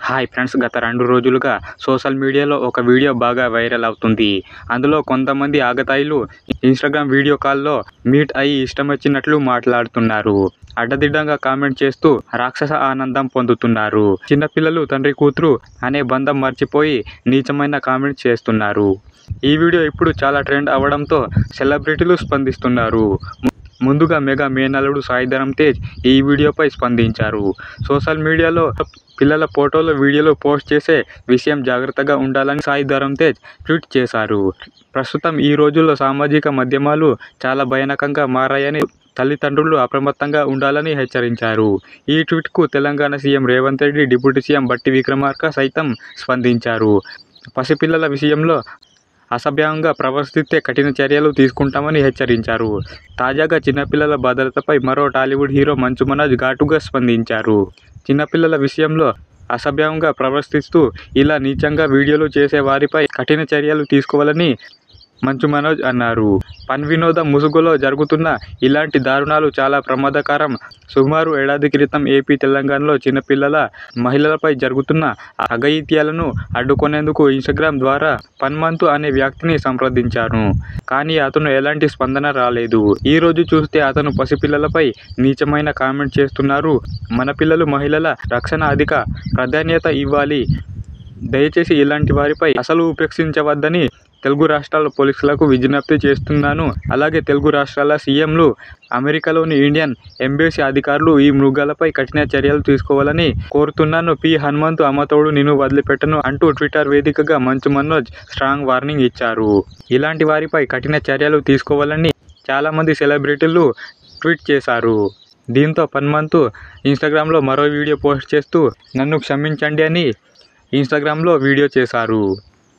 Hi friends, గత 2 రోజులుగా social మీడియాలో ఒక వీడియో బాగా వైరల్ అవుతుంది. అందులో కొంతమంది ఆగతాయిలు ఇన్స్టాగ్రామ్ వీడియో కాల్లో మీట్ అయి ఇష్టమొచ్చినట్లు మాట్లాడుతున్నారు. అడ్డదిడ్డంగా కామెంట్ చేస్తూ రాక్షస ఆనందం పొందుతున్నారు. చిన్నపిల్లలు తండ్రి కూతురు అనే బంధం మర్చిపోయి నీచమైన కామెంట్స్ చేస్తున్నారు. ఈ వీడియో ఇప్పుడు చాలా ట్రెండ్ అవడంతో సెలబ్రిటీలు స్పందిస్తున్నారు. ముందుగా మెగా మేనల్లుడు సాయి ధరమ్ తేజ్ ఈ వీడియోపై స్పందించారు. సోషల్ మీడియాలో పిల్లల ఫోటోలు, వీడియోలు పోస్ట్ చేసే విషయం జాగ్రత్తగా ఉండాలని సాయి ధరమ్ తేజ్ ట్వీట్ చేశారు. ప్రస్తుతం ఈ రోజుల్లో సామాజిక మాధ్యమాలు చాలా భయానకంగా మారాయని తల్లిదండ్రులు అప్రమత్తంగా ఉండాలని హెచ్చరించారు. ఈ ట్వీట్కు Telangana CM Revanth Reddy, deputy CM Bhatti Vikramarka సైతం స్పందించారు. పసిపిల్లల విషయంలో అసభ్యంగా ప్రవర్తిస్తే కఠిన చర్యలు తీసుకుంటామని హెచ్చరించారు. తాజాగా చిన్నపిల్లల భద్రతపై మరో టాలీవుడ్ హీరో మంచు మనోజ్ ఘాటుగా స్పందించారు. చిన్నపిల్లల విషయంలో అసభ్యంగా ప్రవర్తిస్తూ ఇలా నీచంగా వీడియోలు చేసే వారిపై కఠిన చర్యలు తీసుకోవాలని మంచు మనోజ్ అన్నారు. ఫన్ వినోదం ముసుగులో జరుగుతున్న ఇలాంటి దారుణాలు చాలా ప్రమాదకరం. సుమారు ఏడాది క్రితం ఏపీ, తెలంగాణలో చిన్నపిల్లల, మహిళలపై జరుగుతున్న అఘాయిత్యాలను అడ్డుకునేందుకు ఇన్స్టాగ్రామ్ ద్వారా ఫన్మంతు అనే వ్యక్తిని సంప్రదించాను. కానీ అతను ఎలాంటి స్పందన రాలేదు. ఈ రోజు చూస్తే అతను పసిపిల్లలపై నీచమైన కామెంట్ చేస్తున్నారు. మన పిల్లలు, మహిళల రక్షణ అధిక ప్రాధాన్యత ఇవ్వాలి. దయచేసి ఇలాంటి వారిపై అసలు ఉపేక్షించవద్దని తెలుగు రాష్ట్రాల పోలీసులకు విజ్ఞప్తి చేస్తున్నాను. అలాగే తెలుగు రాష్ట్రాల సీఎంలు, అమెరికాలోని ఇండియన్ ఎంబసీ అధికారులు ఈ మృగాలపై కఠిన చర్యలు తీసుకోవాలని కోరుతున్నాను. పి. హనుమంతు అమ్మతోడు నిన్ను వదిలిపెట్టను అంటూ ట్విట్టర్ వేదికగా మంచు మనోజ్ స్ట్రాంగ్ వార్నింగ్ ఇచ్చారు. ఇలాంటి వారిపై కఠిన చర్యలు తీసుకోవాలని చాలామంది సెలబ్రిటీలు ట్వీట్ చేశారు. దీంతో ఫన్మంతు ఇన్స్టాగ్రామ్లో మరో వీడియో పోస్ట్ చేస్తూ నన్ను క్షమించండి అని ఇన్స్టాగ్రామ్లో వీడియో చేశారు.